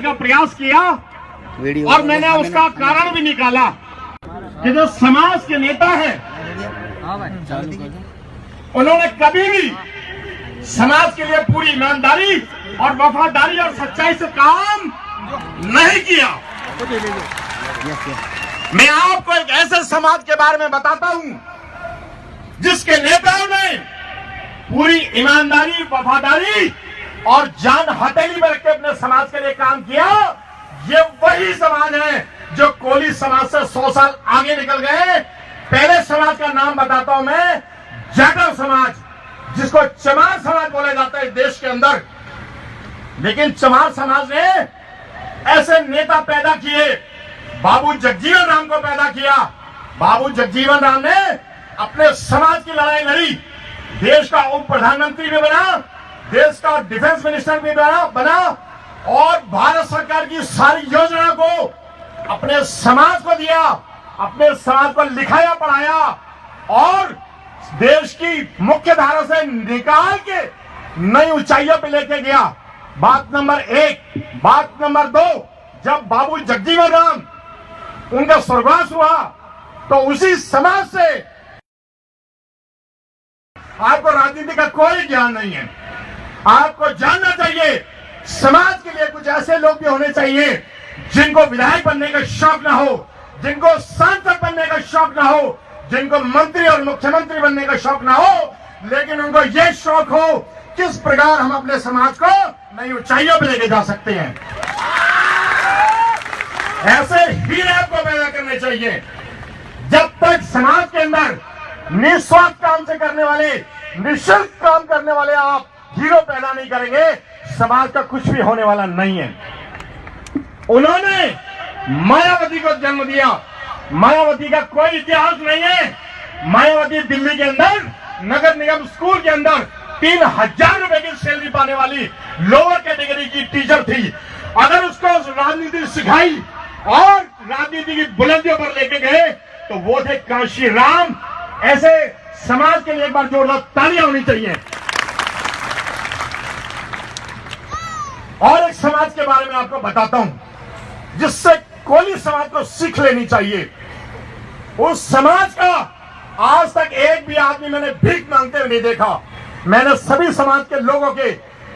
का प्रयास किया और मैंने उसका कारण भी निकाला कि जो समाज के नेता हैं उन्होंने कभी भी समाज के लिए पूरी ईमानदारी और वफादारी और सच्चाई से काम नहीं किया। मैं आपको एक ऐसे समाज के बारे में बताता हूं जिसके नेताओं ने पूरी ईमानदारी, वफादारी और जान हथेली में रख के अपने समाज के लिए काम किया। ये वही समाज है जो कोली समाज से 100 साल आगे निकल गए। पहले समाज का नाम बताता हूं मैं, जाटव समाज, जिसको चमार समाज बोला जाता है देश के अंदर। लेकिन चमार समाज ने ऐसे नेता पैदा किए, बाबू जगजीवन राम को पैदा किया। बाबू जगजीवन राम ने अपने समाज की लड़ाई लड़ी, देश का उप प्रधानमंत्री भी बना, देश का डिफेंस मिनिस्टर भी बना और भारत सरकार की सारी योजना को अपने समाज को दिया, अपने समाज को लिखाया पढ़ाया और देश की मुख्य धारा से निकाल के नई ऊंचाइयों पे लेके गया। बात नंबर 1। बात नंबर 2, जब बाबू जगजीवन राम उनका स्वर्गवास हुआ तो उसी समाज से, आपको राजनीति का कोई ज्ञान नहीं है, आपको जानना चाहिए समाज के लिए कुछ ऐसे लोग भी होने चाहिए जिनको विधायक बनने का शौक ना हो, जिनको सांसद बनने का शौक ना हो, जिनको मंत्री और मुख्यमंत्री बनने का शौक ना हो, लेकिन उनको यह शौक हो किस प्रकार हम अपने समाज को नई ऊंचाइयों पर लेके जा सकते हैं। ऐसे हीरे आपको पैदा करने चाहिए। जब तक समाज के अंदर निस्वार्थ काम से करने वाले, निःशुल्क काम करने वाले आप हीरो पैदा नहीं करेंगे, समाज का कुछ भी होने वाला नहीं है। उन्होंने मायावती को जन्म दिया। मायावती का कोई इतिहास नहीं है। मायावती दिल्ली के अंदर नगर निगम स्कूल के अंदर 3000 रुपए की सैलरी पाने वाली लोअर कैटेगरी की टीचर थी। अगर उसको राजनीति सिखाई और राजनीति की बुलंदियों पर लेके गए तो वो थे काशी राम। ऐसे समाज के लिए एक बार जोरदार तालियां होनी चाहिए। और एक समाज के बारे में आपको बताता हूं जिससे कोली समाज को सीख लेनी चाहिए। उस समाज का आज तक एक भी आदमी मैंने भीख मांगते हुए नहीं देखा। मैंने सभी समाज के लोगों के,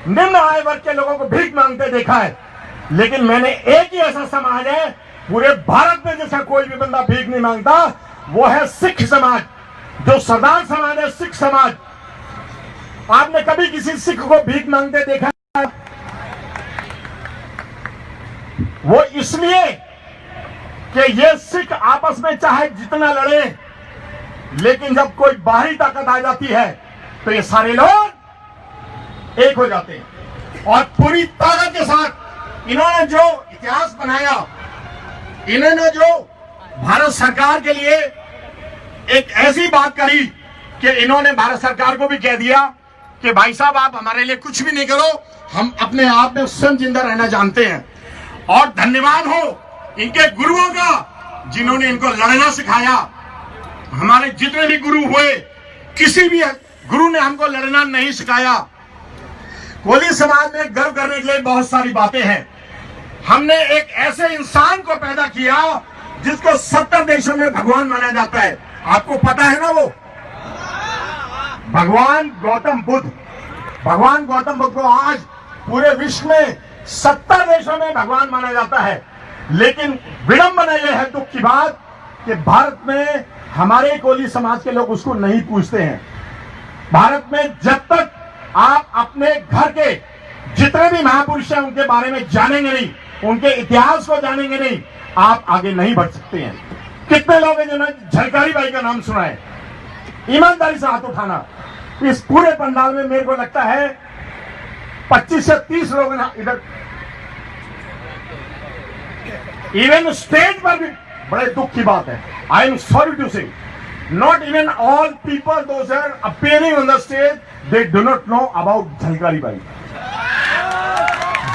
निम्न आय वर्ग के लोगों को भीख मांगते देखा है, लेकिन मैंने एक ही ऐसा समाज है पूरे भारत में जिसका कोई भी बंदा भीख नहीं मांगता, वो है सिख समाज। जो सरदार समाज है, सिख समाज। आपने कभी किसी सिख को भीख मांगते देखा? वो इसलिए कि ये सिख आपस में चाहे जितना लड़े, लेकिन जब कोई बाहरी ताकत आ जाती है तो ये सारे लोग एक हो जाते हैं और पूरी ताकत के साथ इन्होंने जो इतिहास बनाया, इन्होंने जो भारत सरकार के लिए एक ऐसी बात करी कि इन्होंने भारत सरकार को भी कह दिया कि भाई साहब आप हमारे लिए कुछ भी नहीं करो, हम अपने आप में स्वयं जिंदा रहना जानते हैं। और धन्यवाद हो इनके गुरुओं का जिन्होंने इनको लड़ना सिखाया। हमारे जितने भी गुरु हुए, किसी भी गुरु ने हमको लड़ना नहीं सिखाया। कोली समाज में गर्व करने के लिए बहुत सारी बातें हैं। हमने एक ऐसे इंसान को पैदा किया जिसको 70 देशों में भगवान माना जाता है। आपको पता है ना, वो भगवान गौतम बुद्ध। भगवान गौतम बुद्ध को आज पूरे विश्व में 70 देशों में भगवान माना जाता है। लेकिन विडंबना यह है, दुख की बात, कि भारत में हमारे कोली समाज के लोग उसको नहीं पूछते हैं। भारत में जब तक आप अपने घर के जितने भी महापुरुष हैं उनके बारे में जानेंगे नहीं, उनके इतिहास को जानेंगे नहीं, आप आगे नहीं बढ़ सकते हैं। कितने लोग हैं जिन्होंने झलकारी बाई का नाम सुना है? ईमानदारी से हाथ उठाना। इस पूरे पंडाल में मेरे को लगता है 25 से 30 लोग ना इधर, इवन स्टेज पर भी। बड़े दुख की बात है। I am sorry to say, not even all people those are appearing on the stage, they do not know about Jhalkari Bai.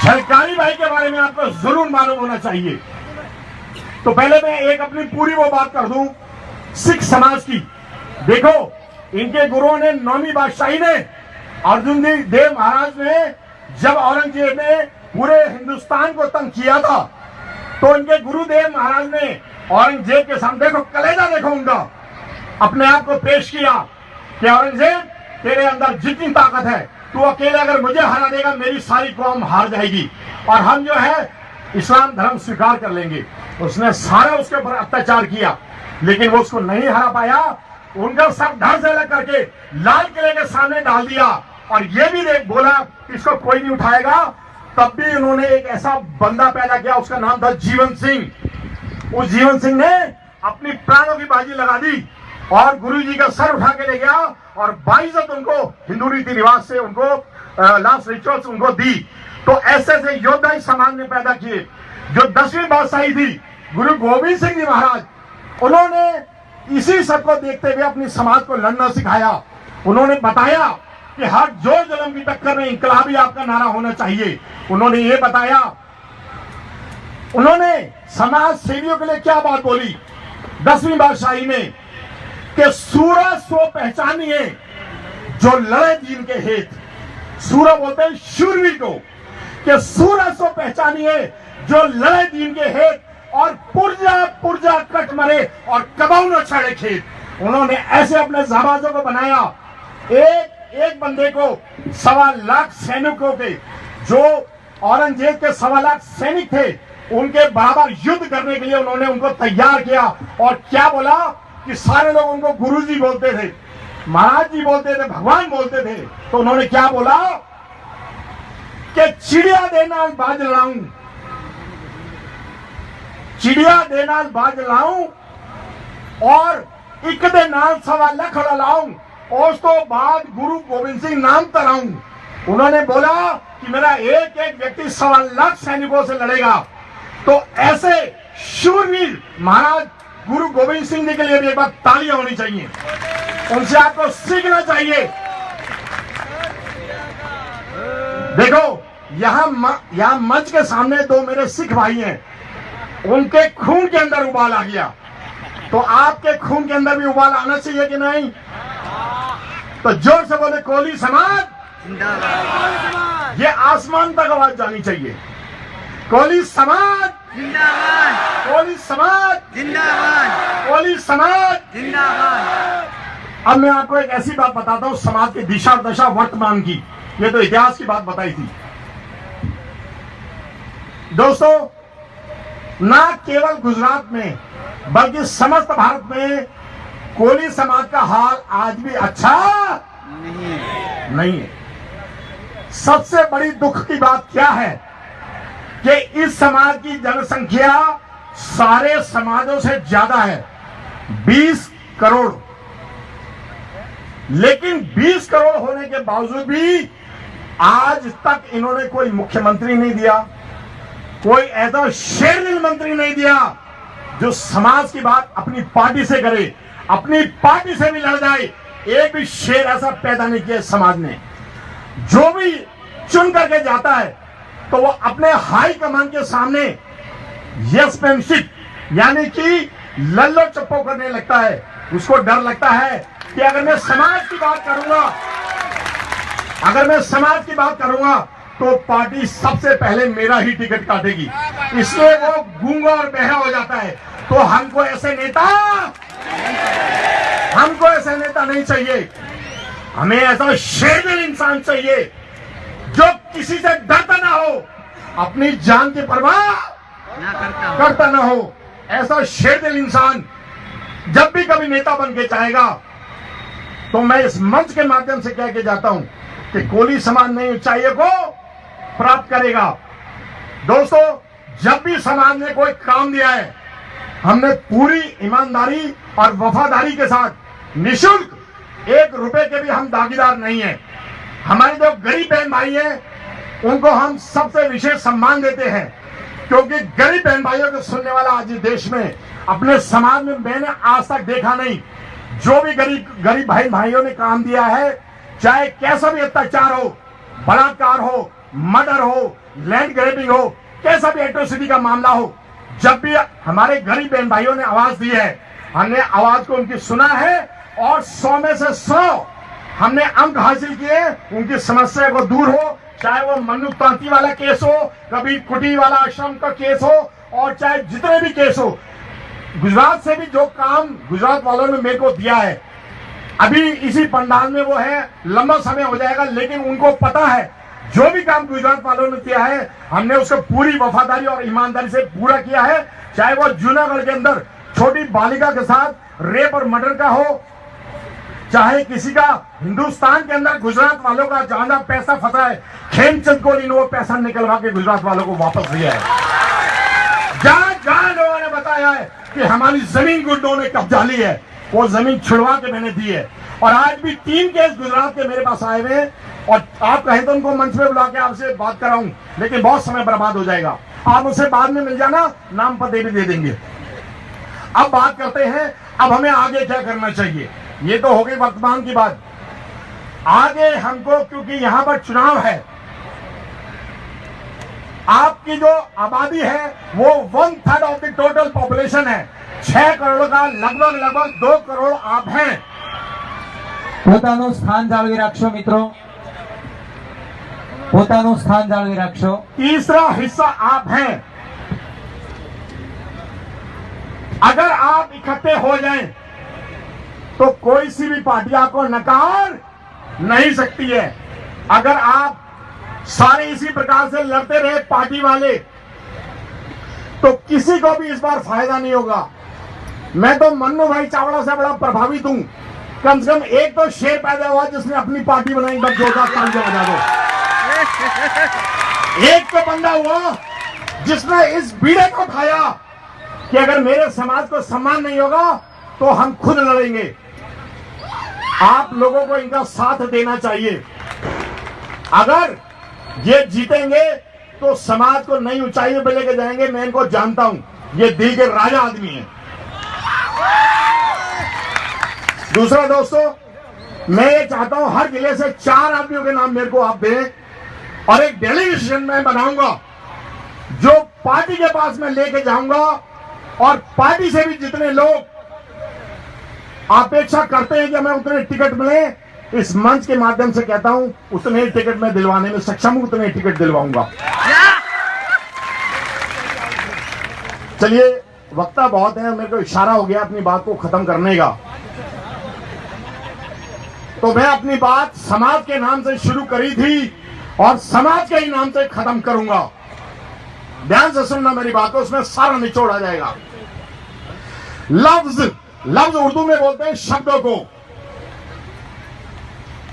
Jhalkari Bai के बारे में आपको जरूर मालूम होना चाहिए। तो पहले मैं एक अपनी पूरी वो बात कर दूं सिख समाज की। देखो, इनके गुरुओं ने 9वीं बादशाही ने, अर्जुन देव महाराज ने, जब औरंगजेब ने पूरे हिंदुस्तान को तंग किया था, तो इनके गुरुदेव महाराज ने औरंगजेब के सामने, देखो कलेजा देखो उनका, अपने आप को पेश किया कि औरंगजेब तेरे अंदर जितनी ताकत है, तू अकेले अगर मुझे हरा देगा मेरी सारी कौम हार जाएगी और हम जो है इस्लाम धर्म स्वीकार कर लेंगे। उसने सारा उसके ऊपर अत्याचार किया, लेकिन वो उसको नहीं हरा पाया। उनका सब धड़ से अलग करके लाल किले के सामने डाल दिया और ये भी बोला इसको कोई नहीं उठाएगा। तब भी उन्होंने एक ऐसा बंदा पैदा किया, उसका नाम था जीवन सिंह। उस जीवन सिंह ने अपनी प्राणों की बाजी लगा दी और गुरुजी का सर उठा के ले गया और बाइज्जत उनको हिंदू रीति रिवाज से उनको लास्ट रिचुअल्स उनको दी। तो ऐसे ऐसे योद्धा इस समाज ने पैदा किए। जो 10वीं बादशाही थी गुरु गोविंद सिंह जी महाराज, उन्होंने इसी सब को देखते हुए अपनी समाज को लड़ना सिखाया। उन्होंने बताया कि हर जोर जुल्म की टक्कर में इंकलाबी आपका नारा होना चाहिए। उन्होंने ये बताया, उन्होंने समाज सेवियों के लिए क्या बात बोली 10वीं बादशाही में कि सूरज सो पहचानिए जो लड़े दीन के हित। सूरज बोलते हैं शूरवीर को कि सूरज सो पहचानिए जो लड़े दीन के हित और पुरजा पुरजा कट मरे और कबाऊ न छाड़े खेत। उन्होंने ऐसे अपने जाबाजों को बनाया। एक बंदे को 1.25 लाख सैनिकों के, जो औरंगजेब के 1.25 लाख सैनिक थे, उनके बराबर युद्ध करने के लिए उन्होंने उनको तैयार किया। और क्या बोला कि सारे लोग उनको गुरुजी बोलते थे, महाराज जी बोलते थे, भगवान बोलते थे। तो उन्होंने क्या बोला कि चिड़िया दे नाल बाज लाऊं, चिड़िया दे नाल बाज लाऊं और एक दे नाल 1.25 लाख लाऊं, उस तो बाद गुरु गोविंद सिंह नाम तराऊं। उन्होंने बोला कि मेरा एक एक व्यक्ति 1.25 लाख सैनिकों से लड़ेगा। तो ऐसे शूरवीर महाराज गुरु गोविंद सिंह जी के लिए भी एक बार तालियां होनी चाहिए, उनसे आपको सीखना चाहिए। देखो यहां मंच के सामने 2 मेरे सिख भाई हैं, उनके खून के अंदर उबाल आ गया, तो आपके खून के अंदर भी उबाल आना चाहिए कि नहीं? तो जोर से बोले कोली समाज जिंदाबाद। ये आसमान तक आवाज जानी चाहिए, कोली समाज जिंदाबाद, कोली समाज जिंदाबाद, कोली समाज जिंदाबाद। अब मैं आपको एक ऐसी बात बताता हूं समाज की दिशा दशा वर्तमान की। ये तो इतिहास की बात बताई थी दोस्तों। ना केवल गुजरात में बल्कि समस्त भारत में कोली समाज का हाल आज भी अच्छा नहीं है। सबसे बड़ी दुख की बात क्या है कि इस समाज की जनसंख्या सारे समाजों से ज्यादा है, 20 करोड़। लेकिन 20 करोड़ होने के बावजूद भी आज तक इन्होंने कोई मुख्यमंत्री नहीं दिया, कोई ऐसा शेरदिल मंत्री नहीं दिया जो समाज की बात अपनी पार्टी से करे, अपनी पार्टी से भी लड़ जाए। एक भी शेर ऐसा पैदा नहीं किया समाज ने। जो भी चुन करके जाता है तो वो अपने हाई कमान के सामने यशमैनशिप यानी कि लल्लो चप्पो करने लगता है। उसको डर लगता है कि अगर मैं समाज की बात करूंगा तो पार्टी सबसे पहले मेरा ही टिकट काटेगी, इसलिए वो गूंगा और बहरा हो जाता है। तो हमको ऐसे नेता नहीं चाहिए, हमें ऐसा शेरदिल इंसान चाहिए जो किसी से डरता ना हो, अपनी जान की परवाह करता ना हो। ऐसा शेरदिल इंसान जब भी कभी नेता बन के चाहेगा तो मैं इस मंच के माध्यम से कह के जाता हूं कि कोली समाज नई ऊंचाइयों को प्राप्त करेगा। दोस्तों, जब भी समाज ने कोई काम दिया है, हमने पूरी ईमानदारी और वफादारी के साथ निःशुल्क 1 रुपए के भी हम दागीदार नहीं है। हमारे जो गरीब बहन भाई हैं उनको हम सबसे विशेष सम्मान देते हैं, क्योंकि गरीब बहन भाइयों को सुनने वाला आज देश में अपने समाज में मैंने आज तक देखा नहीं। जो भी गरीब बहन भाइयों ने काम दिया है, चाहे कैसा भी अत्याचार हो, बलात्कार हो, मर्डर हो, लैंड ग्रैबिंग हो, कैसा भी एट्रोसिटी का मामला हो, जब भी हमारे गरीब बहन भाइयों ने आवाज दी है, हमने आवाज को उनकी सुना है और 100 में से 100 हमने अंक हासिल किए। उनकी समस्या को दूर हो, चाहे वो मन्नू तांती वाला केस हो, कभी कुटी वाला आश्रम का केस हो, और चाहे जितने भी केस हो, गुजरात से भी जो काम गुजरात वालों ने मेरे को दिया है, अभी इसी पंडाल में वो है, लंबा समय हो जाएगा, लेकिन उनको पता है जो भी काम गुजरात वालों ने किया है हमने उसको पूरी वफादारी और ईमानदारी से पूरा किया है। चाहे वो जूनागढ़ के अंदर छोटी बालिका के साथ रेप और मर्डर का हो, चाहे किसी का हिंदुस्तान के अंदर गुजरात वालों का जहां पैसा फंसा है, खेमचंद कोहली ने वो पैसा निकलवा के गुजरात वालों को वापस दिया है। जहां जहां लोगों ने बताया है कि हमारी जमीन गुंडों ने कब्जा ली है, वो जमीन छुड़वा के मैंने दी है। और आज भी 3 केस गुजरात के मेरे पास आए हुए हैं, और आप कहें तो उनको मंच में बुला के आपसे बात कराऊं, लेकिन बहुत समय बर्बाद हो जाएगा। आप उसे बाद में मिल जाना, नाम पते भी दे देंगे। अब बात करते हैं, अब हमें आगे क्या करना चाहिए। ये तो हो गई वर्तमान की बात। आगे हमको, क्योंकि यहां पर चुनाव है, आपकी जो आबादी है वो 1/3 ऑफ द टोटल पॉपुलेशन है। 6 करोड़ का लगभग 2 करोड़ आप हैं। પોતાનું સ્થાન જાળવી રાખશો મિત્રો, પોતાનું સ્થાન જાળવી રાખશો। तीसरा हिस्सा आप हैं। अगर आप इकट्ठे हो जाएं तो कोई सी भी पार्टी आपको नकार नहीं सकती है। अगर आप सारे इसी प्रकार से लड़ते रहे पार्टी वाले, तो किसी को भी इस बार फायदा नहीं होगा। मैं तो मन्नू भाई चावड़ा से बड़ा प्रभावित हूं। कम से कम एक तो शेर पैदा हुआ जिसने अपनी पार्टी बनाई, बस जोरदार तालियां बजा दो। एक तो बंदा हुआ जिसने इस बीड़े को उठाया कि अगर मेरे समाज को सम्मान नहीं होगा तो हम खुद लड़ेंगे। आप लोगों को इनका साथ देना चाहिए। अगर ये जीतेंगे तो समाज को नई ऊंचाइयों पर लेके जाएंगे। मैं इनको जानता हूं, ये दिल के राजा आदमी हैं। दूसरा दोस्तों, मैं ये चाहता हूं हर जिले से 4 आदमियों के नाम मेरे को आप दें, और एक डेलीगेशन मैं बनाऊंगा जो पार्टी के पास मैं लेके जाऊंगा, और पार्टी से भी जितने लोग अपेक्षा करते हैं कि हमें उतने टिकट मिले, इस मंच के माध्यम से कहता हूं उतने टिकट मैं दिलवाने में सक्षम हूं, उतने टिकट दिलवाऊंगा। चलिए, वक्ता बहुत है, मेरे को इशारा हो गया अपनी बात को खत्म करने का, तो मैं अपनी बात समाज के नाम से शुरू करी थी और समाज के ही नाम से खत्म करूंगा। ध्यान से सुनना मेरी बात को, उसमें सारा निचोड़ आ जाएगा। लफ्ज उर्दू में बोलते हैं शब्दों को।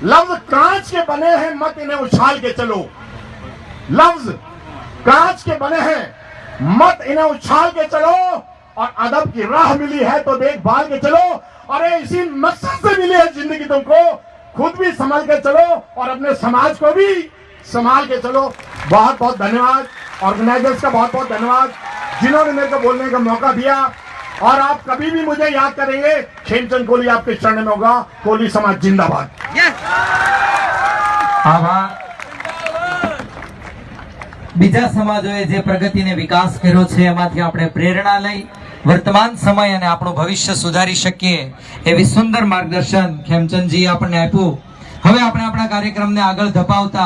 लफ्ज कांच के बने हैं, मत इन्हें उछाल के चलो। लफ्ज कांच के बने हैं, मत इन्हें उछाल के चलो। और अदब की राह मिली है तो देखभाल के चलो। अरे इसी मकसद से मिली है जिंदगी तुमको, खुद भी संभाल के चलो और अपने समाज को भी संभाल के चलो। बहुत बहुत धन्यवाद ऑर्गेनाइजर्स का, बहुत बहुत धन्यवाद जिन्होंने मेरे को बोलने का मौका दिया। और आप कभी भी मुझे याद करेंगे, खेमचंद कोहली आपके चरण में होगा। कोहली समाज जिंदाबाद। आभार। બીજા સમાજોએ જે પ્રગતિને વિકાસ કર્યો છે એમાંથી આપણે પ્રેરણા લઈ વર્તમાન સમય અને આપણું ભવિષ્ય સુધારી શકીએ એવી સુંદર માર્ગદર્શન ખેમચંદજી આપણને આપ્યું। હવે આપણે આપણા કાર્યક્રમને આગળ ધપાવતા